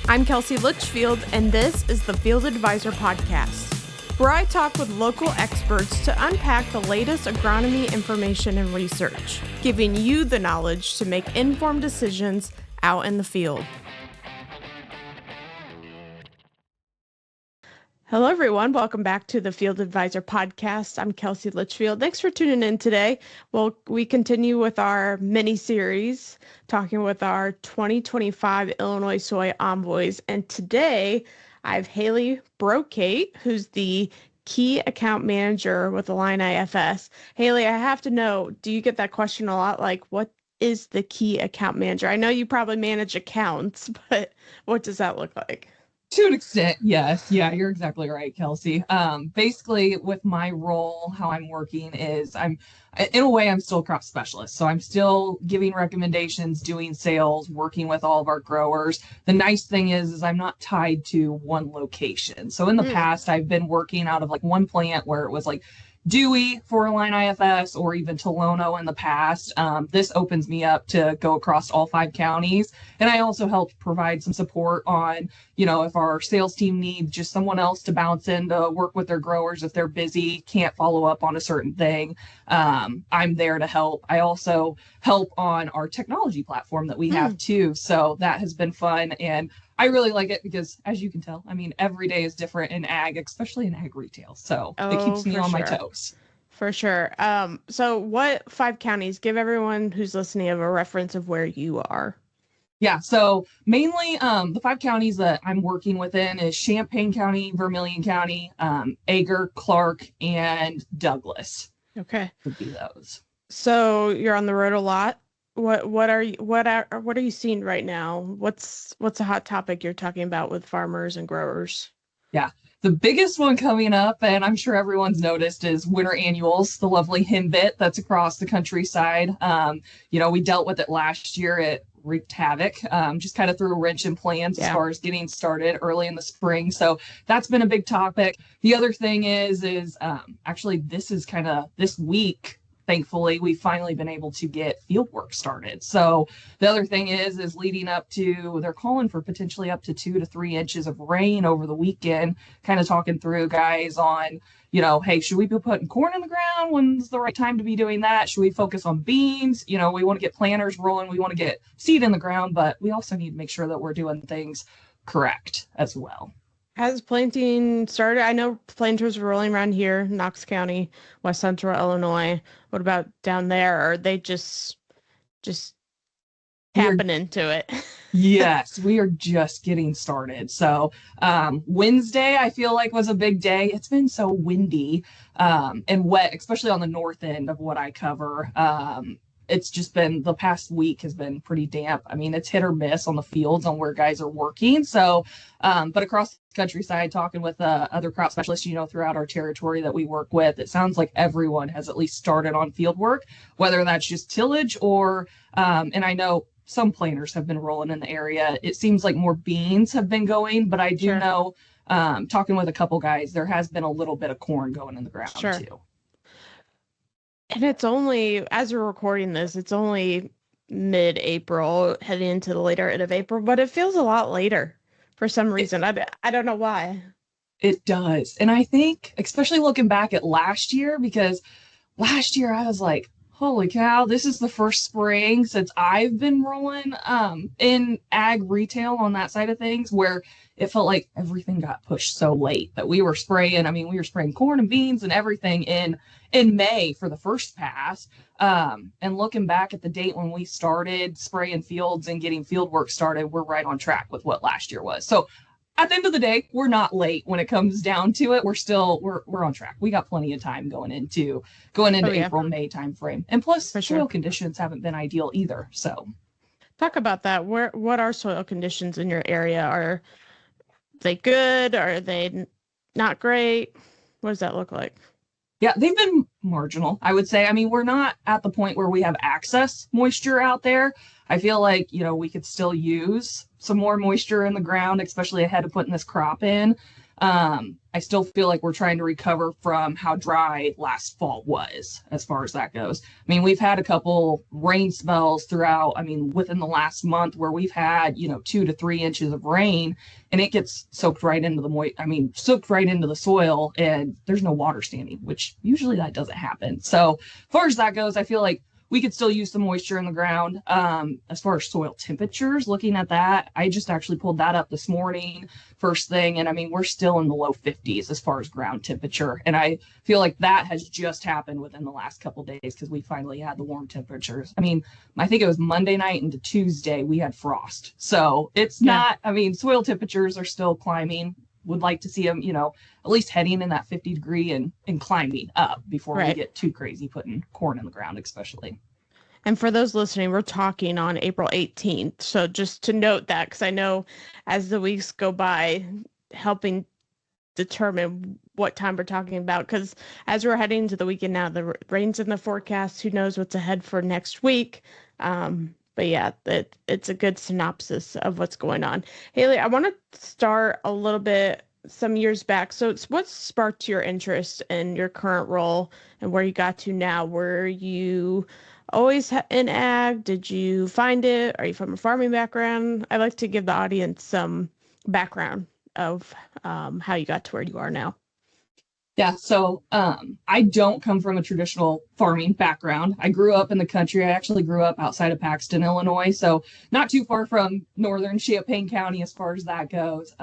I'm Kelsey Litchfield, and this is the Field Advisor Podcast, where I talk with local experts to unpack the latest agronomy information and research, giving you the knowledge to make informed decisions out in the field. Hello, everyone. Welcome back to the Field Advisor Podcast. I'm Kelsey Litchfield. Thanks for tuning in today. Well, we continue with our mini-series, talking with our 2025 Illinois Soy Envoys. And today, I have Haley Brokate, who's the Key Account Manager with Illini FS. Haley, I have to know, do you get that question a lot? Like, what is the Key Account Manager? I know you probably manage accounts, but what does that look like? To an extent, yes. Yeah, you're exactly right, Kelsey. Basically, with my role, how I'm working is in a way, I'm still a crop specialist. So I'm still giving recommendations, doing sales, working with all of our growers. The nice thing is I'm not tied to one location. So in the past, I've been working out of like one plant where it was like Dewey for Illini IFS or even Tolono in the past. This opens me up to go across all 5 counties. And I also help provide some support on, if our sales team needs just someone else to bounce in to work with their growers if they're busy, can't follow up on a certain thing. I'm there to help. I also help on our technology platform that we have too. So that has been fun. And I really like it because, as you can tell, every day is different in ag, especially in ag retail. So it keeps me on my toes. For sure. So what 5 counties? Give everyone who's listening a reference of where you are. Yeah, so mainly the 5 counties that I'm working within is Champaign County, Vermilion County, Ager, Clark, and Douglas. Okay. Would be those. So you're on the road a lot. What are you seeing right now? What's a hot topic you're talking about with farmers and growers? Yeah, the biggest one coming up, and I'm sure everyone's noticed, is winter annuals, the lovely henbit that's across the countryside. We dealt with it last year. It wreaked havoc, just kind of threw a wrench in plans as far as getting started early in the spring. So that's been a big topic. The other thing is actually this is kind of this week. Thankfully, we've finally been able to get field work started. So the other thing is leading up to, they're calling for potentially up to 2 to 3 inches of rain over the weekend, kind of talking through guys on, hey, should we be putting corn in the ground? When's the right time to be doing that? Should we focus on beans? We want to get planters rolling. We want to get seed in the ground, but we also need to make sure that we're doing things correct as well. Has planting started? I know planters are rolling around here, Knox County, West Central Illinois. What about down there? Are they just tapping into it? Yes, we are just getting started. So Wednesday, I feel like, was a big day. It's been so windy and wet, especially on the north end of what I cover. It's just been, the past week has been pretty damp. It's hit or miss on the fields on where guys are working. So, but across the countryside, talking with other crop specialists, throughout our territory that we work with, it sounds like everyone has at least started on field work, whether that's just tillage or, and I know some planters have been rolling in the area. It seems like more beans have been going, but I do know, talking with a couple guys, there has been a little bit of corn going in the ground too. And it's only, as we're recording this, it's only mid-April, heading into the later end of April, but it feels a lot later for some reason. I don't know why. It does. And I think, especially looking back at last year, because last year I was like, holy cow, this is the first spring since I've been rolling in ag retail on that side of things, where it felt like everything got pushed so late that we were spraying corn and beans and everything in May for the first pass. And looking back at the date when we started spraying fields and getting field work started, we're right on track with what last year was. So at the end of the day, we're not late when it comes down to it. We're on track. We got plenty of time going into April, May timeframe. And plus soil conditions haven't been ideal either. So talk about that. What are soil conditions in your area? Are they good? Are they not great? What does that look like? Yeah, they've been marginal, I would say. We're not at the point where we have excess moisture out there. I feel like, we could still use some more moisture in the ground, especially ahead of putting this crop in. I still feel like we're trying to recover from how dry last fall was as far as that goes. I mean, we've had a couple rain spells throughout, I mean, within the last month where we've had, 2 to 3 inches of rain, and it gets soaked right into soaked right into the soil, and there's no water standing, which usually that doesn't happen. So as far as that goes, I feel like we could still use some moisture in the ground. As far as soil temperatures, looking at that, I just actually pulled that up this morning, first thing. And I mean, we're still in the low 50s as far as ground temperature. And I feel like that has just happened within the last couple of days because we finally had the warm temperatures. I mean, I think it was Monday night into Tuesday, we had frost. So it's not, I mean, soil temperatures are still climbing. Would like to see them, at least heading in that 50 degree and climbing up before we get too crazy putting corn in the ground, especially. And for those listening, we're talking on April 18th. So just to note that, because I know as the weeks go by, helping determine what time we're talking about, because as we're heading into the weekend now, the rain's in the forecast. Who knows what's ahead for next week? But yeah, it's a good synopsis of what's going on. Haley, I want to start a little bit some years back. So what sparked your interest in your current role and where you got to now? Were you always in ag? Did you find it? Are you from a farming background? I'd like to give the audience some background of how you got to where you are now. Yeah, so I don't come from a traditional farming background. I grew up in the country. I actually grew up outside of Paxton, Illinois, so not too far from northern Champaign County as far as that goes.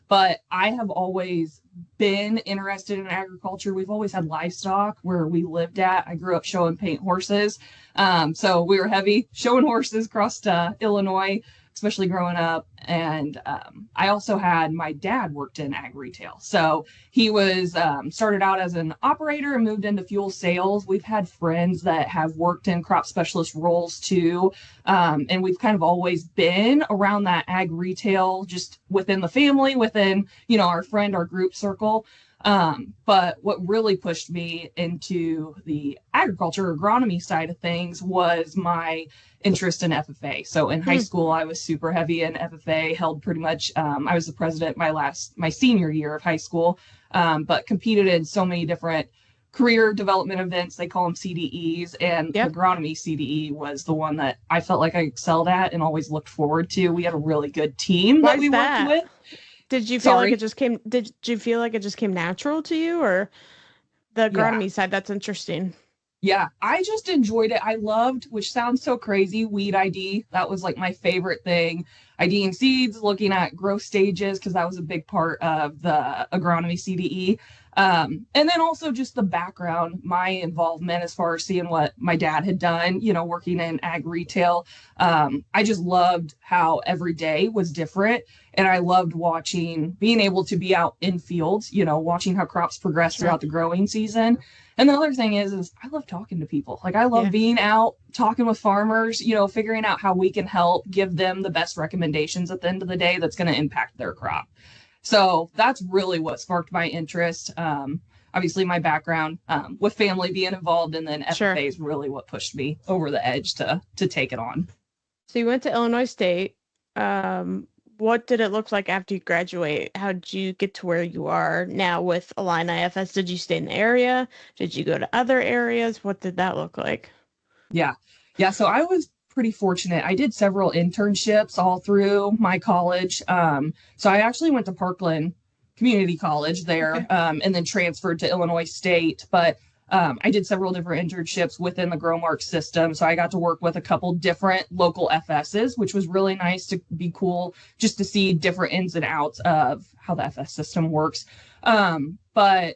But I have always been interested in agriculture. We've always had livestock where we lived at. I grew up show and paint horses. So we were heavy showing horses across Illinois, especially growing up. And I also had my dad worked in ag retail. So he was started out as an operator and moved into fuel sales. We've had friends that have worked in crop specialist roles too. And we've kind of always been around that ag retail, just within the family, within, our group circle. But what really pushed me into the agriculture agronomy side of things was my interest in FFA. So in high school, I was super heavy in FFA, held pretty much, I was the president my senior year of high school, but competed in so many different career development events. They call them CDEs, and the agronomy CDE was the one that I felt like I excelled at and always looked forward to. We had a really good team that we worked with. Did you feel like it just came? Did you feel like it just came natural to you, or the agronomy side? That's interesting. Yeah, I just enjoyed it. I loved, which sounds so crazy, weed ID. That was like my favorite thing. IDing seeds, looking at growth stages, because that was a big part of the agronomy CDE. And then also just the background, my involvement as far as seeing what my dad had done, working in ag retail. I just loved how every day was different. And I loved being able to be out in fields, watching how crops progress throughout the growing season. And the other thing is I love talking to people. Like I love being out, talking with farmers, figuring out how we can help give them the best recommendations at the end of the day that's going to impact their crop. So that's really what sparked my interest. Obviously my background with family being involved, and then FFA is really what pushed me over the edge to take it on. So you went to Illinois State. What did it look like after you graduate? How did you get to where you are now with Illini FS? Did you stay in the area? Did you go to other areas? What did that look like? Yeah. So I was pretty fortunate. I did several internships all through my college. So I actually went to Parkland Community College there, and then transferred to Illinois State. But I did several different internships within the GrowMark system. So I got to work with a couple different local FSs, which was really nice to be cool just to see different ins and outs of how the FS system works. But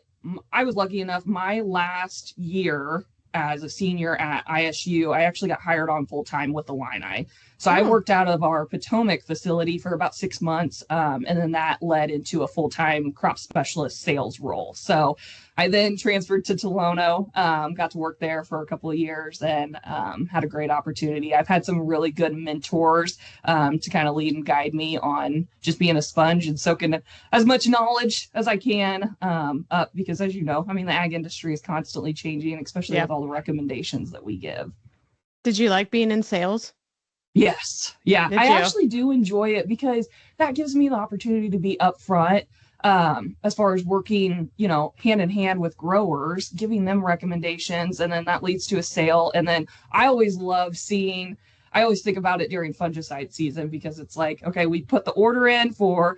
I was lucky enough, my last year as a senior at ISU, I actually got hired on full time with Illini. So I worked out of our Potomac facility for about 6 months. And then that led into a full-time crop specialist sales role. So I then transferred to Tolono, got to work there for a couple of years, and had a great opportunity. I've had some really good mentors to kind of lead and guide me on just being a sponge and soaking as much knowledge as I can up, because as you know, the ag industry is constantly changing, especially with all the recommendations that we give. Did you like being in sales? Yes. Yeah. I actually do enjoy it because that gives me the opportunity to be upfront. as far as working, hand in hand with growers, giving them recommendations, and then that leads to a sale. And then I always think about it during fungicide season, because it's like, okay, we put the order in for,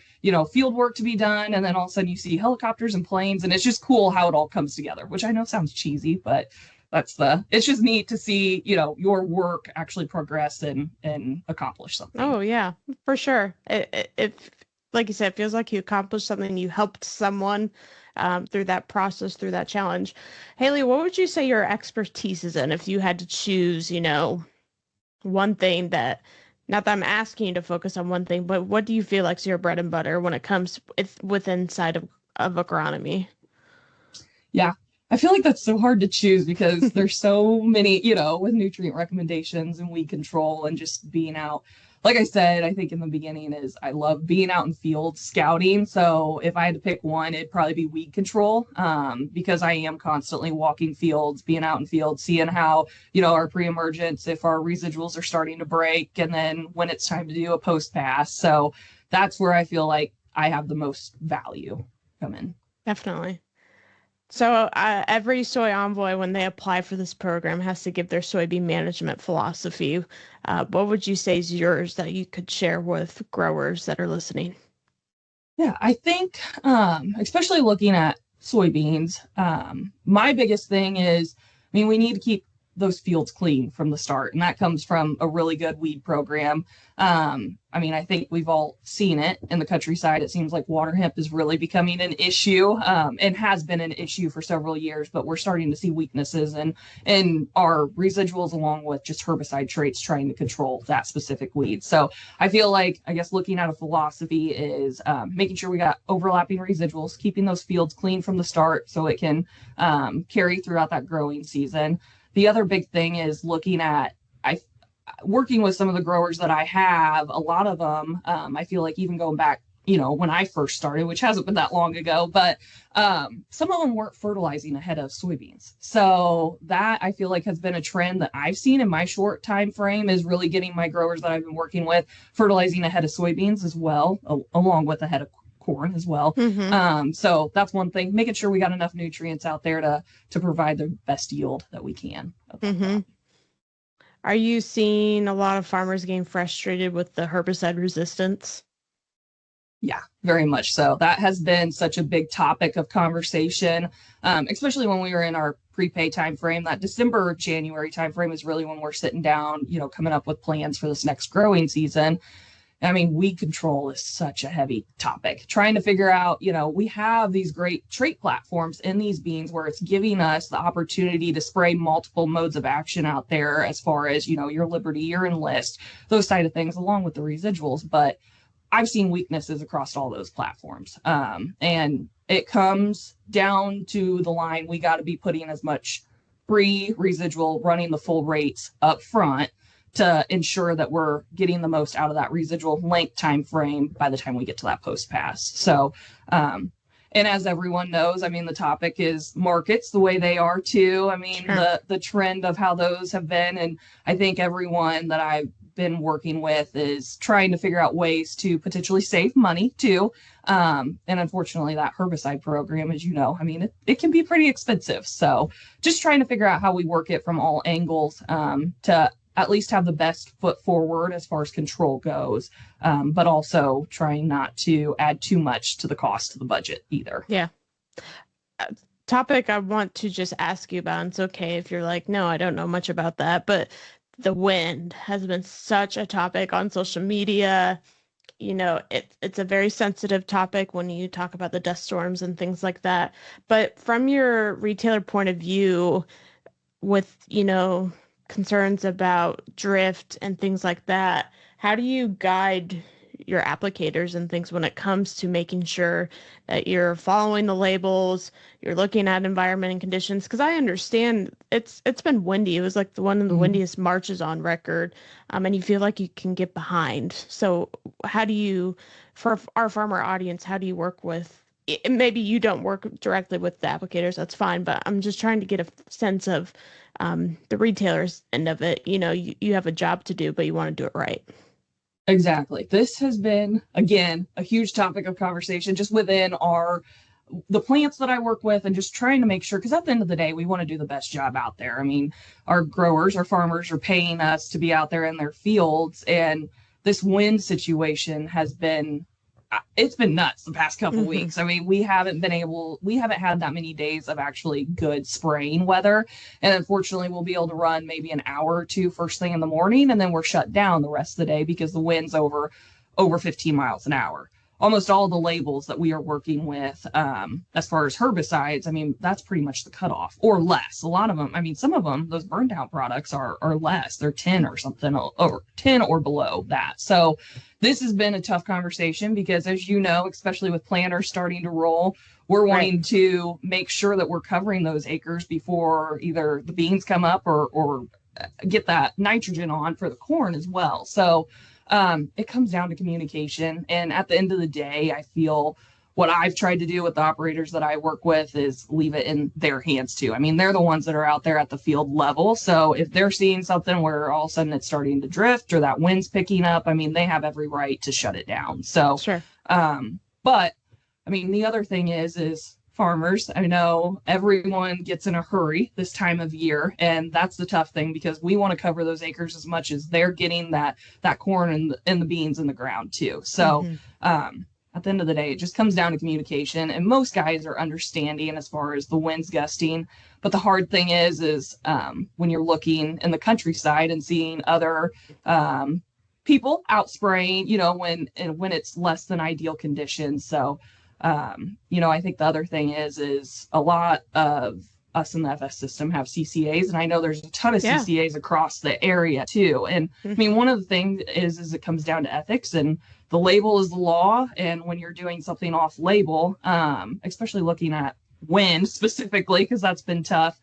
field work to be done. And then all of a sudden you see helicopters and planes, and it's just cool how it all comes together, which I know sounds cheesy, but it's just neat to see, your work actually progress and accomplish something. Oh yeah, for sure. If like you said, it feels like you accomplished something, you helped someone through that process, through that challenge. Haley, what would you say your expertise is in if you had to choose, one thing that, not that I'm asking you to focus on one thing, but what do you feel like is your bread and butter when it comes within side of agronomy? Yeah, I feel like that's so hard to choose because there's so many, with nutrient recommendations and weed control and just being out. Like I said, I think in the beginning is I love being out in field scouting. So if I had to pick one, it'd probably be weed control, because I am constantly walking fields, being out in fields, seeing how, our pre-emergence, if our residuals are starting to break, and then when it's time to do a post pass. So that's where I feel like I have the most value come in. Definitely. So every soy envoy, when they apply for this program, has to give their soybean management philosophy. What would you say is yours that you could share with growers that are listening? Yeah, I think, especially looking at soybeans, my biggest thing is, we need to keep those fields clean from the start, and that comes from a really good weed program. I think we've all seen it in the countryside. It seems like water hemp is really becoming an issue, and has been an issue for several years, but we're starting to see weaknesses in our residuals, along with just herbicide traits trying to control that specific weed. So I feel like, I guess, looking at a philosophy is making sure we got overlapping residuals, keeping those fields clean from the start so it can carry throughout that growing season. The other big thing is looking at, working with some of the growers that I have, a lot of them, I feel like even going back, when I first started, which hasn't been that long ago, but some of them weren't fertilizing ahead of soybeans. So that, I feel like, has been a trend that I've seen in my short time frame, is really getting my growers that I've been working with fertilizing ahead of soybeans as well, along with ahead of corn as well. Mm-hmm. So that's one thing, making sure we got enough nutrients out there to provide the best yield that we can. Mm-hmm. Are you seeing a lot of farmers getting frustrated with the herbicide resistance? Yeah, very much so. That has been such a big topic of conversation, especially when we were in our prepay timeframe. That December, January timeframe is really when we're sitting down, coming up with plans for this next growing season. Weed control is such a heavy topic. Trying to figure out, we have these great trait platforms in these beans where it's giving us the opportunity to spray multiple modes of action out there, as far as, your Liberty, your Enlist, those side of things, along with the residuals. But I've seen weaknesses across all those platforms. And it comes down to the line, we got to be putting as much pre-residual, running the full rates up front, to ensure that we're getting the most out of that residual length time frame by the time we get to that post pass. So, and as everyone knows, the topic is markets the way they are too. Sure. The trend of how those have been, and I think everyone that I've been working with is trying to figure out ways to potentially save money too. And unfortunately, that herbicide program, as you know, it can be pretty expensive. So just trying to figure out how we work it from all angles, to at least have the best foot forward as far as control goes, but also trying not to add too much to the cost of the budget either. Yeah. Topic I want to just ask you about, and it's okay if you're like, no, I don't know much about that, but the wind has been such a topic on social media. It's a very sensitive topic when you talk about the dust storms and things like that. But from your retailer point of view, with, concerns about drift and things like that, how do you guide your applicators and things when it comes to making sure that you're following the labels, you're looking at environment and conditions? Because I understand it's been windy. It was like one of the windiest Marches on record, and you feel like you can get behind. So how do you, for our farmer audience, how do you work with, maybe you don't work directly with the applicators, that's fine, but I'm just trying to get a sense of the retailer's end of it. You have a job to do, but you want to do it right. Exactly. This has been, again, a huge topic of conversation just within the plants that I work with, and just trying to make sure, because at the end of the day, we want to do the best job out there. I mean, our growers, our farmers are paying us to be out there in their fields, and this wind situation has been, it's been nuts the past couple weeks. I mean, we haven't had that many days of actually good spraying weather. And unfortunately, we'll be able to run maybe an hour or two first thing in the morning, and then we're shut down the rest of the day because the wind's over 15 miles an hour. Almost all the labels that we are working with, as far as herbicides, I mean, that's pretty much the cutoff, or less. A lot of them, I mean, some of them, those burned out products are less. They're 10 or something, or 10 or below that. So this has been a tough conversation because, as you know, especially with planters starting to roll, we're wanting to make sure that we're covering those acres before either the beans come up or get that nitrogen on for the corn as well. So it comes down to communication. And at the end of the day, I feel what I've tried to do with the operators that I work with is leave it in their hands too. I mean, they're the ones that are out there at the field level. So if they're seeing something where all of a sudden it's starting to drift or that wind's picking up, I mean, they have every right to shut it down. So, Sure. But I mean, the other thing is farmers, I know everyone gets in a hurry this time of year, and that's the tough thing because we want to cover those acres as much as they're getting that corn and the beans in the ground too. So at the end of the day, it just comes down to communication, and most guys are understanding as far as the winds gusting. But the hard thing is when you're looking in the countryside and seeing other people out spraying, you know, when it's less than ideal conditions. So you know, I think the other thing is a lot of us in the FS system have CCAs, and I know there's a ton of CCAs across the area too. And I mean, one of the things is it comes down to ethics, and the label is the law. And when you're doing something off label, especially looking at wind specifically, because that's been tough,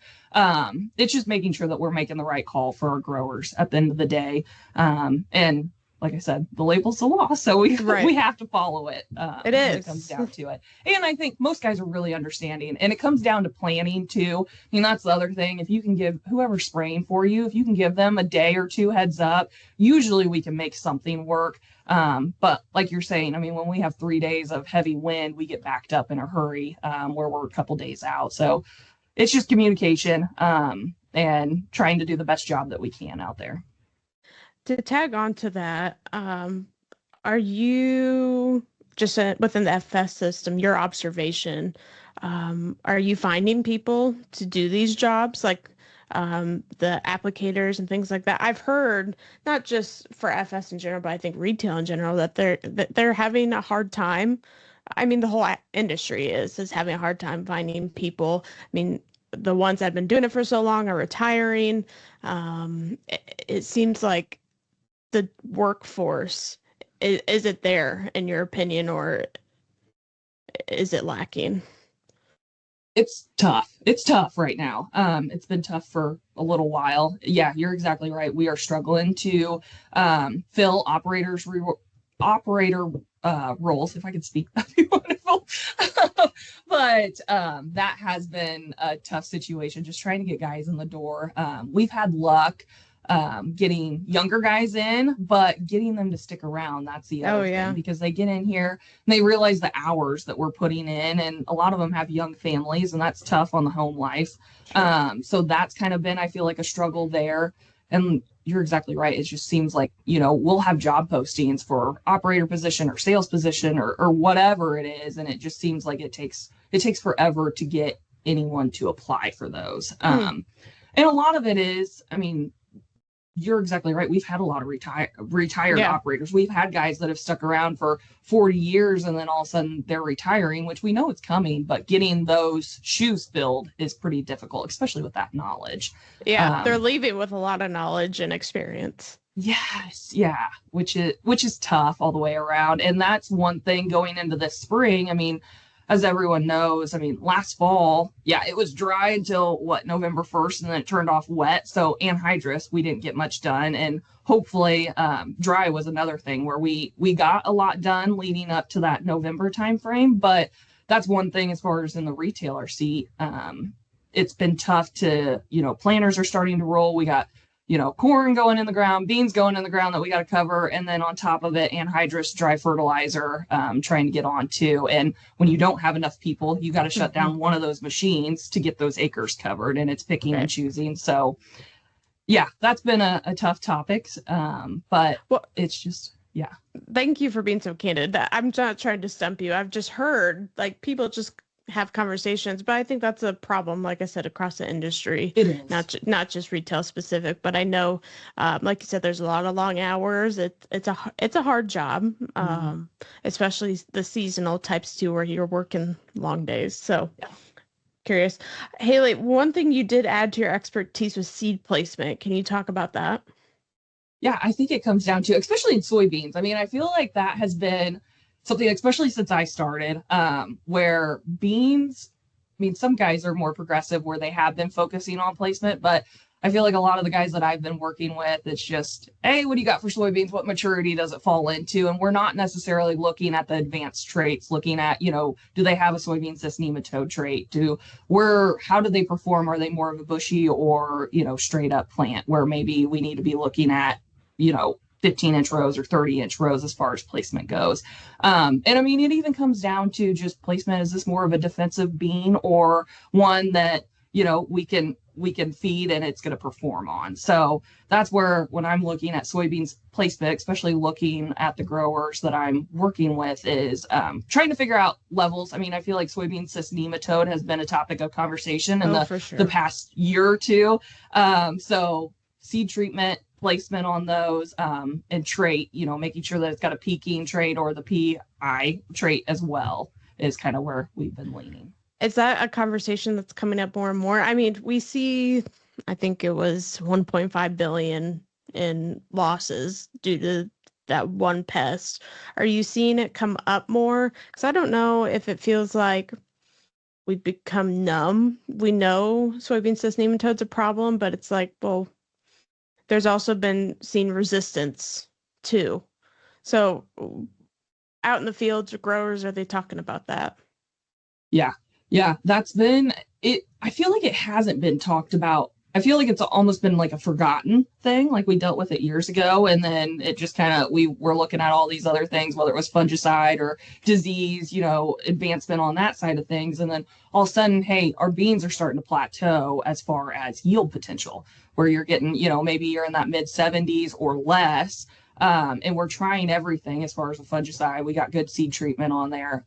it's just making sure that we're making the right call for our growers at the end of the day. And like I said, the label's the law, so we have to follow it. It is. When it comes down to it. And I think most guys are really understanding, and it comes down to planning too. I mean, that's the other thing. If you can give whoever's spraying for you, if you can give them a day or two heads up, usually we can make something work. But like you're saying, I mean, when we have 3 days of heavy wind, we get backed up in a hurry, where we're a couple days out. So it's just communication, and trying to do the best job that we can out there. To tag on to that, are you just within the FS system, your observation, are you finding people to do these jobs, like the applicators and things like that? I've heard, not just for FS in general, but I think retail in general, that they're having a hard time. I mean, the whole industry is having a hard time finding people. I mean, the ones that have been doing it for so long are retiring. It seems like the workforce, is it there in your opinion, or is it lacking? It's tough. It's tough right now. It's been tough for a little while. Yeah, you're exactly right. We are struggling to fill operator roles. If I could speak, that'd be wonderful. But that has been a tough situation, just trying to get guys in the door. We've had luck getting younger guys in, but getting them to stick around, that's the other thing, because they get in here and they realize the hours that we're putting in, and a lot of them have young families, and that's tough on the home life. So that's kind of been, I feel like, a struggle there. And you're exactly right. It just seems like, you know, we'll have job postings for operator position or sales position or whatever it is, and it just seems like it takes forever to get anyone to apply for those. And a lot of it is, I mean, you're exactly right. We've had a lot of retired operators. We've had guys that have stuck around for 40 years and then all of a sudden they're retiring, which we know it's coming, but getting those shoes filled is pretty difficult, especially with that knowledge. Yeah, they're leaving with a lot of knowledge and experience. Yes, yeah, which is tough all the way around. And that's one thing going into this spring. I mean, as everyone knows, I mean, last fall, it was dry until November 1st, and then it turned off wet. So anhydrous, we didn't get much done. And hopefully dry was another thing where we got a lot done leading up to that November timeframe. But that's one thing as far as in the retailer seat. It's been tough to, planters are starting to roll. We got, corn going in the ground, beans going in the ground that we got to cover. And then on top of it, anhydrous dry fertilizer, trying to get on too. And when you don't have enough people, you got to shut down one of those machines to get those acres covered, and it's picking and choosing. So yeah, that's been a tough topic. But it's just, yeah. Thank you for being so candid. I'm not trying to stump you. I've just heard like people just have conversations, but I think that's a problem, like I said, across the industry. It is not just retail specific, but I know, like you said, there's a lot of long hours. It's a hard job, especially the seasonal types too, where you're working long days. So curious. Haley, one thing you did add to your expertise was seed placement. Can you talk about that? Yeah, I think it comes down to, especially in soybeans. I mean, I feel like that has been something, especially since I started, where beans, I mean, some guys are more progressive where they have been focusing on placement, but I feel like a lot of the guys that I've been working with, it's just, hey, what do you got for soybeans? What maturity does it fall into? And we're not necessarily looking at the advanced traits, looking at, do they have a soybean cyst nematode trait? How do they perform? Are they more of a bushy or, straight up plant where maybe we need to be looking at, 15-inch rows or 30-inch rows as far as placement goes. And I mean, it even comes down to just placement. Is this more of a defensive bean or one that, we can feed and it's going to perform on? So that's where, when I'm looking at soybeans placement, especially looking at the growers that I'm working with, is trying to figure out levels. I mean, I feel like soybean cyst nematode has been a topic of conversation in the past year or two. So seed treatment, placement on those, and trait, making sure that it's got a peaking trait or the PI trait as well is kind of where we've been leaning. Is that a conversation that's coming up more and more? I mean, we see, I think it was 1.5 billion in losses due to that one pest. Are you seeing it come up more? Because I don't know if it feels like we've become numb. We know soybean cyst nematode's a problem, but it's like, well, there's also been seen resistance too. So out in the fields, growers, are they talking about that? Yeah, that's been it. I feel like it hasn't been talked about. I feel like it's almost been like a forgotten thing. Like we dealt with it years ago, and then it just kind of, we were looking at all these other things, whether it was fungicide or disease, advancement on that side of things. And then all of a sudden, hey, our beans are starting to plateau as far as yield potential, where you're getting, maybe you're in that mid 70s or less. And we're trying everything as far as the fungicide. We got good seed treatment on there.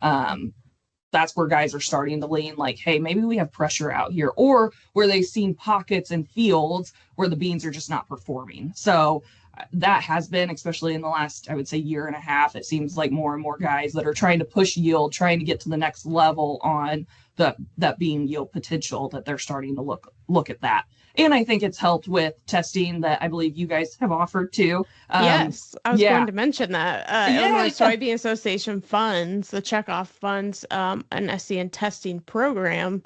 That's where guys are starting to lean like, hey, maybe we have pressure out here, or where they've seen pockets in fields where the beans are just not performing. So that has been, especially in the last, I would say, year and a half, it seems like more and more guys that are trying to push yield, trying to get to the next level on that bean yield potential, that they're starting to look at that. And I think it's helped with testing that I believe you guys have offered too. Yes, I was going to mention that. Illinois Soybean Association funds, the checkoff funds, an SCN testing program,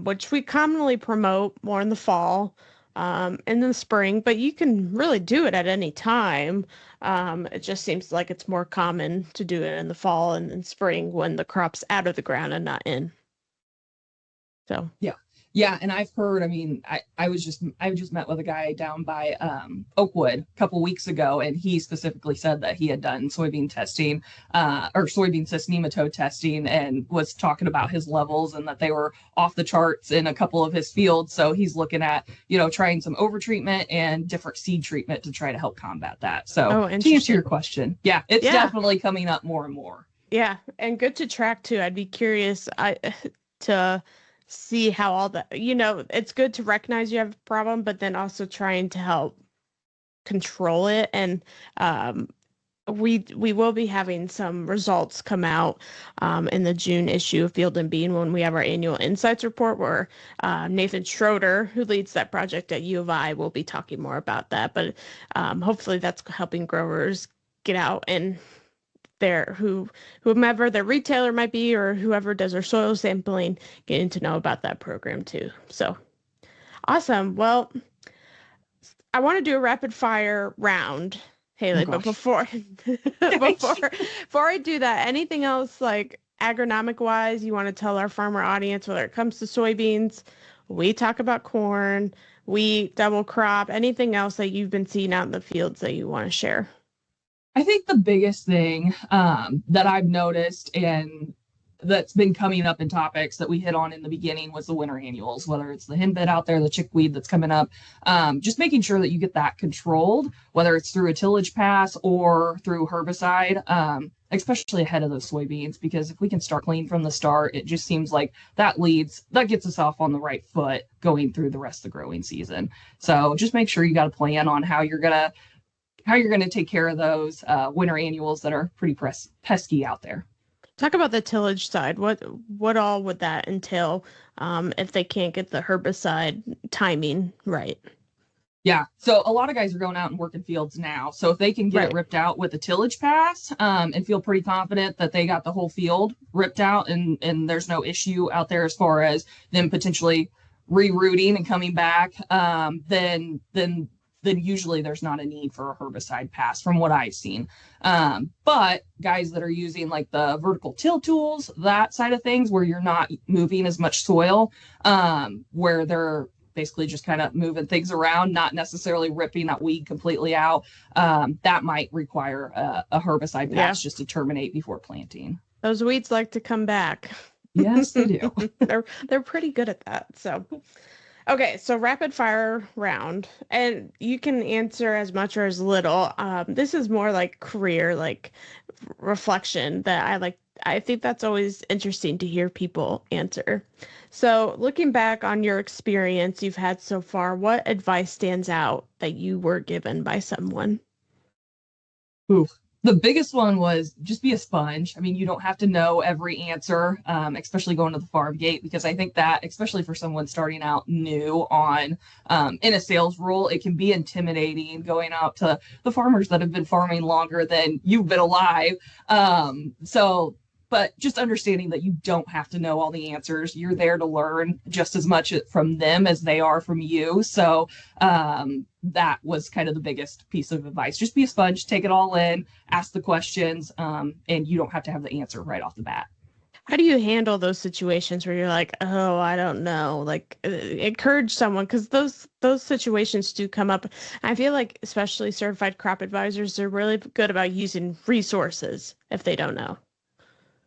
which we commonly promote more in the fall, in the spring, but you can really do it at any time. It just seems like it's more common to do it in the fall and in spring when the crop's out of the ground and not in. So yeah, and I've heard, I mean, I just met with a guy down by Oakwood a couple weeks ago, and he specifically said that he had done soybean testing, or soybean cyst nematode testing, and was talking about his levels and that they were off the charts in a couple of his fields. So he's looking at, trying some overtreatment and different seed treatment to try to help combat that. So to answer your question, it's definitely coming up more and more. Yeah, and good to track too. I'd be curious to see how all that, it's good to recognize you have a problem, but then also trying to help control it. And we will be having some results come out in the June issue of Field and Bean when we have our annual insights report, where Nathan Schroeder, who leads that project at U of I, will be talking more about that. But hopefully that's helping growers get out and whomever their retailer might be, or whoever does their soil sampling, getting to know about that program too. So awesome. Well, I want to do a rapid fire round, Haley, but before I do that, anything else like agronomic wise you want to tell our farmer audience, whether it comes to soybeans? We talk about corn, wheat, double crop, anything else that you've been seeing out in the fields that you want to share? I think the biggest thing that I've noticed and that's been coming up in topics that we hit on in the beginning was the winter annuals, whether it's the henbit out there, the chickweed that's coming up, just making sure that you get that controlled, whether it's through a tillage pass or through herbicide, especially ahead of those soybeans, because if we can start clean from the start, it just seems like that gets us off on the right foot going through the rest of the growing season. So just make sure you got a plan on how you're gonna take care of those winter annuals that are pretty pesky out there. Talk about the tillage side. What all would that entail if they can't get the herbicide timing right? Yeah, so a lot of guys are going out and working fields now. So if they can get it ripped out with a tillage pass and feel pretty confident that they got the whole field ripped out and there's no issue out there as far as them potentially rerouting and coming back, then usually there's not a need for a herbicide pass from what I've seen. But guys that are using like the vertical till tools, that side of things where you're not moving as much soil, where they're basically just kind of moving things around, not necessarily ripping that weed completely out, that might require a herbicide pass just to terminate before planting. Those weeds like to come back. Yes, they do. They're pretty good at that. So okay, so rapid fire round, and you can answer as much or as little. This is more like career, like reflection that I like. I think that's always interesting to hear people answer. So looking back on your experience you've had so far, what advice stands out that you were given by someone? Oof. The biggest one was just be a sponge. I mean, you don't have to know every answer, especially going to the farm gate, because I think that, especially for someone starting out new on in a sales role, it can be intimidating going out to the farmers that have been farming longer than you've been alive. But just understanding that you don't have to know all the answers. You're there to learn just as much from them as they are from you. So that was kind of the biggest piece of advice. Just be a sponge, take it all in, ask the questions, and you don't have to have the answer right off the bat. How do you handle those situations where you're like, oh, I don't know, like encourage someone, because those situations do come up. I feel like especially certified crop advisors, they're really good about using resources if they don't know.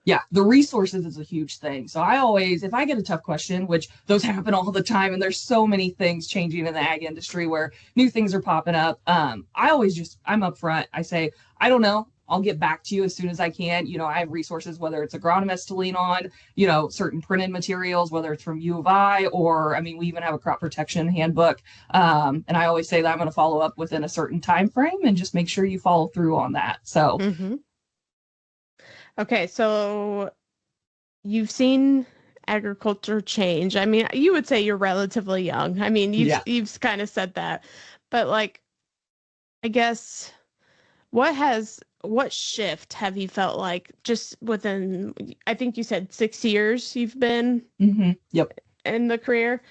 Yeah, the resources is a huge thing. So I always, if I get a tough question, which those happen all the time, and there's so many things changing in the ag industry where new things are popping up, I'm upfront. I say, I don't know. I'll get back to you as soon as I can. You know, I have resources, whether it's agronomists to lean on, you know, certain printed materials, whether it's from U of I, or, I mean, we even have a crop protection handbook. And I always say that I'm going to follow up within a certain time frame and just make sure you follow through on that. So. Mm-hmm. Okay, so you've seen agriculture change. I mean, you would say you're relatively young. I mean, you've kind of said that. But like, I guess what shift have you felt like just within, I think you said 6 years you've been in the career?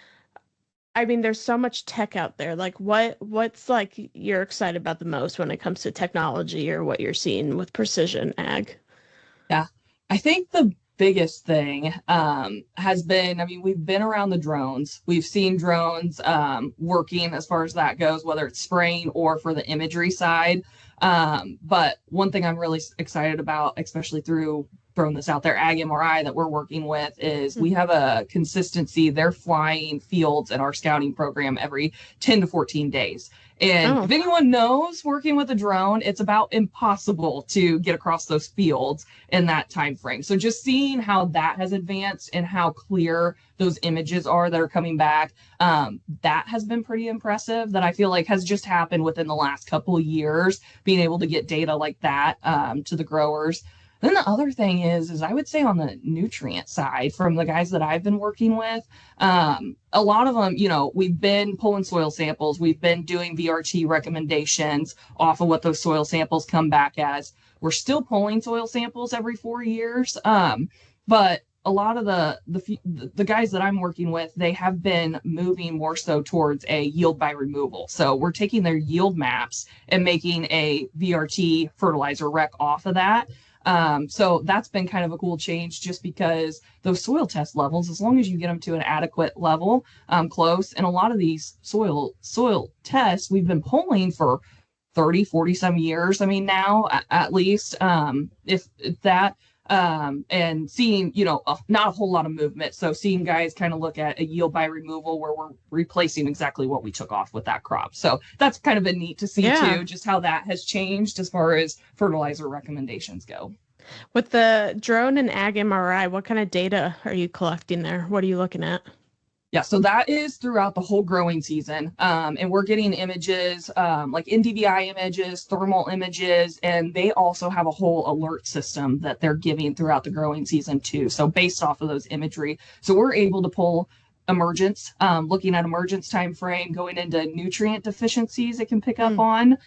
I mean, there's so much tech out there. Like what's like you're excited about the most when it comes to technology or what you're seeing with precision ag? Yeah, I think the biggest thing has been, I mean, we've been around the drones. We've seen drones working as far as that goes, whether it's spraying or for the imagery side. But one thing I'm really excited about, especially through throwing this out there, Ag MRI that we're working with, is we have a consistency. They're flying fields in our scouting program every 10 to 14 days. And if anyone knows working with a drone, it's about impossible to get across those fields in that time frame. So just seeing how that has advanced and how clear those images are that are coming back, that has been pretty impressive. That I feel like has just happened within the last couple of years, being able to get data like that to the growers. Then the other thing is I would say on the nutrient side, from the guys that I've been working with, a lot of them, you know, we've been pulling soil samples. We've been doing VRT recommendations off of what those soil samples come back as. We're still pulling soil samples every 4 years. But a lot of the guys that I'm working with, they have been moving more so towards a yield by removal. So we're taking their yield maps and making a VRT fertilizer rec off of that. So that's been kind of a cool change, just because those soil test levels, as long as you get them to an adequate level, close, and a lot of these soil tests we've been pulling for 30, 40 some years. I mean, now at least, if that, and seeing, not a whole lot of movement. So seeing guys kind of look at a yield by removal where we're replacing exactly what we took off with that crop. So that's kind of been neat to see too, just how that has changed as far as fertilizer recommendations go. With the drone and ag MRI, what kind of data are you collecting there? What are you looking at? Yeah, so that is throughout the whole growing season. And we're getting images, like NDVI images, thermal images, and they also have a whole alert system that they're giving throughout the growing season too. So based off of those imagery, so we're able to pull emergence, looking at emergence time frame, going into nutrient deficiencies it can pick up on.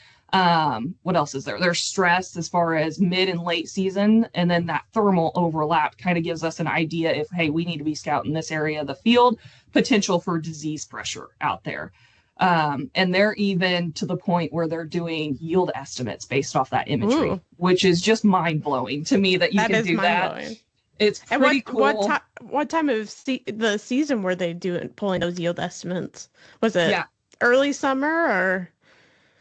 What else is there? There's stress as far as mid and late season, and then that thermal overlap kind of gives us an idea if, hey, we need to be scouting this area of the field, potential for disease pressure out there. And they're even to the point where they're doing yield estimates based off that imagery, which is just mind blowing to me that you can do that. It's pretty cool. What time of the season were they pulling those yield estimates? Was it early summer or?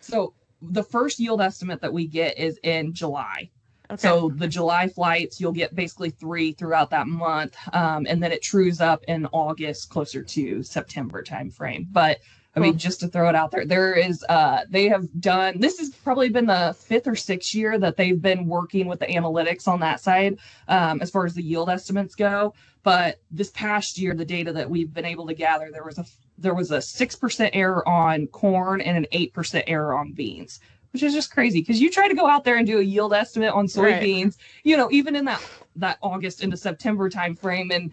So the first yield estimate that we get is in July. Okay. So the July flights, you'll get basically 3 throughout that month. And then it trues up in August, closer to September timeframe. But I mean, just to throw it out there, there is, they have done, this has probably been the 5th or 6th year that they've been working with the analytics on that side, as far as the yield estimates go. But this past year, the data that we've been able to gather, there was a 6% error on corn and an 8% error on beans, which is just crazy, because you try to go out there and do a yield estimate on soybeans, even in that August into September time frame, and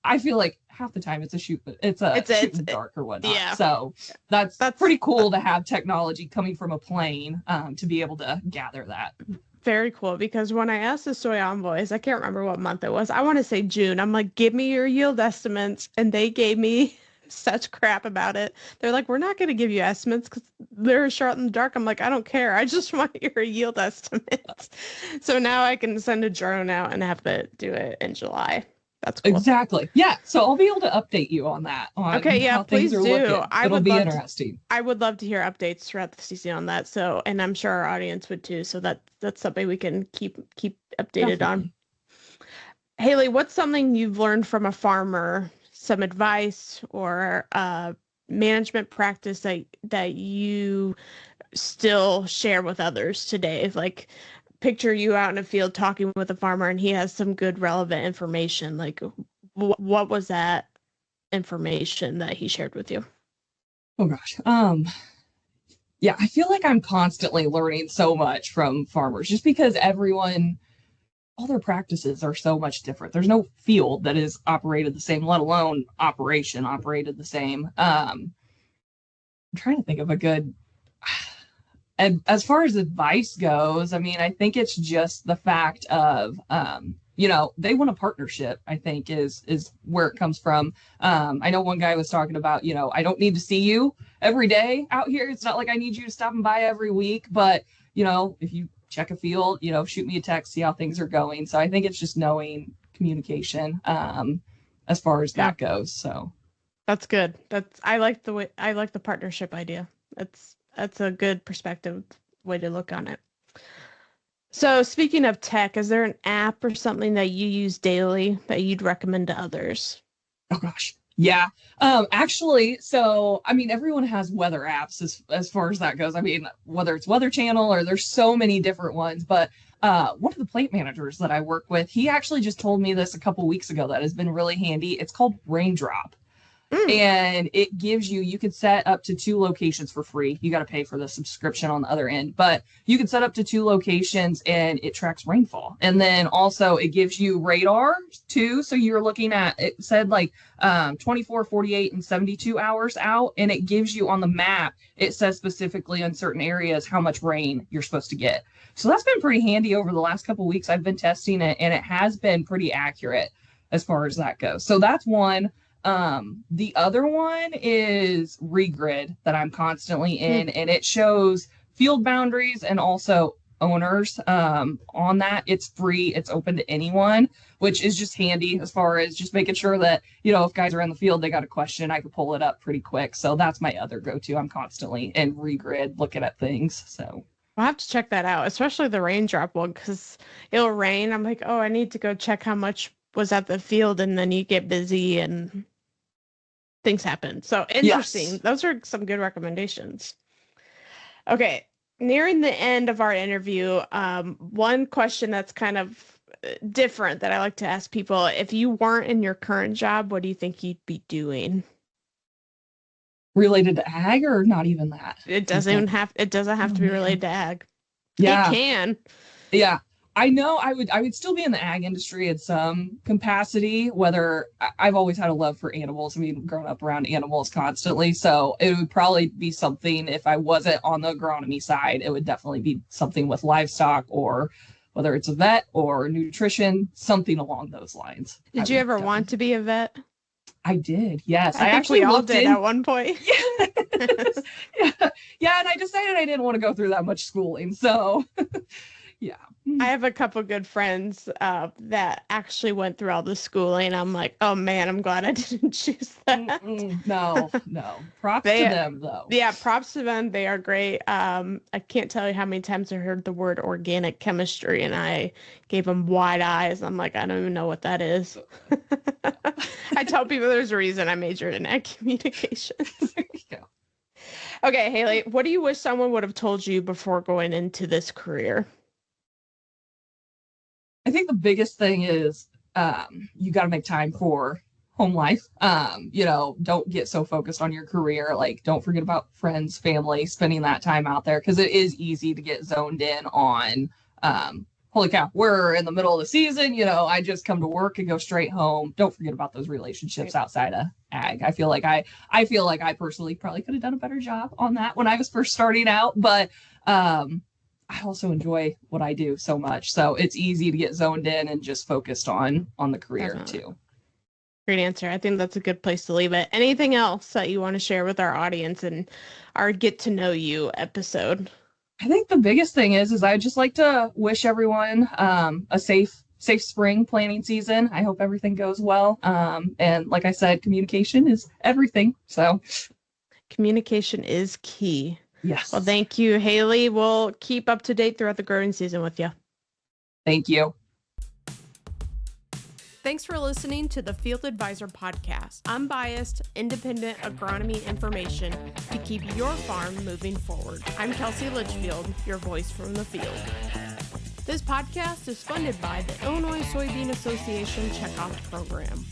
I feel like half the time it's a shoot in the dark or whatnot. Yeah. So that's pretty cool to have technology coming from a plane to be able to gather that. Very cool, because when I asked the Soy Envoys, I can't remember what month it was. I want to say June. I'm like, give me your yield estimates, and they gave me such crap about it. They're like, we're not going to give you estimates because they're shot in the dark. I'm like, I don't care. I just want your yield estimates. So now I can send a drone out and have it do it in July. That's cool. Exactly. Yeah. So I'll be able to update you on that. Okay. Yeah. Please do. It'll be interesting. I would love to hear updates throughout the season on that. So, and I'm sure our audience would too. So that's something we can keep updated on. Haley, what's something you've learned from a farmer, some advice or management practice that you still share with others today? Like, picture you out in a field talking with a farmer and he has some good relevant information. Like, what was that information that he shared with you? Oh gosh. Yeah, I feel like I'm constantly learning so much from farmers, just because all their practices are so much different. There's no field that is operated the same, let alone operation operated the same. I'm trying to think of a good, and as far as advice goes, I mean, I think it's just the fact of, they want a partnership, I think is where it comes from. I know one guy was talking about, I don't need to see you every day out here. It's not like I need you to stop and by every week, but, if you check a field, shoot me a text, see how things are going. So I think it's just knowing communication, as far as that goes. So that's good. I like the partnership idea. That's a good perspective way to look on it. So speaking of tech, is there an app or something that you use daily that you'd recommend to others? Oh gosh. Yeah. Actually, so I mean, everyone has weather apps as far as that goes. I mean, whether it's Weather Channel or there's so many different ones, but one of the plant managers that I work with, he actually just told me this a couple weeks ago that has been really handy. It's called Raindrop. And it gives you can set up to 2 locations for free. You got to pay for the subscription on the other end, but you can set up to 2 locations and it tracks rainfall. And then also it gives you radar too. So you're looking at, it said like 24, 48 and 72 hours out. And it gives you on the map, it says specifically in certain areas how much rain you're supposed to get. So that's been pretty handy over the last couple of weeks. I've been testing it and it has been pretty accurate as far as that goes. So that's one. The other one is Regrid that I'm constantly in, and it shows field boundaries and also owners on that. It's free. It's open to anyone, which is just handy as far as just making sure that, if guys are in the field, they got a question, I could pull it up pretty quick. So that's my other go-to. I'm constantly in Regrid looking at things. So I'll have to check that out, especially the raindrop one, because it'll rain. I'm like, oh, I need to go check how much was at the field, and then you get busy and things happen. So interesting. Yes. Those are some good recommendations. Okay, nearing the end of our interview, one question that's kind of different that I like to ask people: if you weren't in your current job, what do you think you'd be doing? Related to ag, or not even that? It doesn't have to be related to ag. Yeah. It can. Yeah. I know I would still be in the ag industry in some capacity, whether I've always had a love for animals. I mean, growing up around animals constantly. So it would probably be something, if I wasn't on the agronomy side, it would definitely be something with livestock, or whether it's a vet or nutrition, something along those lines. Did you ever want to be a vet? I did. Yes. I think we all did at one point. Yes. Yeah. And I decided I didn't want to go through that much schooling. So yeah. I have a couple good friends that actually went through all the schooling. I'm like, oh man, I'm glad I didn't choose that. No. Props to them, though. Yeah, props to them. They are great. I can't tell you how many times I heard the word organic chemistry, and I gave them wide eyes. I'm like, I don't even know what that is. I tell people there's a reason I majored in ag communications. There you go. Okay, Haley, what do you wish someone would have told you before going into this career? I think the biggest thing is you got to make time for home life. Don't get so focused on your career. Like, don't forget about friends, family, spending that time out there, because it is easy to get zoned in on, holy cow, we're in the middle of the season. I just come to work and go straight home. Don't forget about those relationships outside of ag. I feel like I personally probably could have done a better job on that when I was first starting out, but I also enjoy what I do so much. So it's easy to get zoned in and just focused on the career too. Great answer. I think that's a good place to leave it. Anything else that you want to share with our audience and our get to know you episode? I think the biggest thing is I'd just like to wish everyone a safe spring planting season. I hope everything goes well. And like I said, communication is everything. So communication is key. Yes. Well, thank you, Haley. We'll keep up to date throughout the growing season with you. Thank you. Thanks for listening to the Field Advisor Podcast. Unbiased, independent agronomy information to keep your farm moving forward. I'm Kelsey Litchfield, your voice from the field. This podcast is funded by the Illinois Soybean Association Checkoff Program.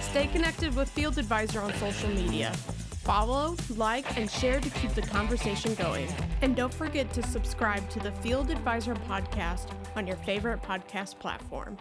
Stay connected with Field Advisor on social media. Follow, like, and share to keep the conversation going. And don't forget to subscribe to the Field Advisor Podcast on your favorite podcast platform.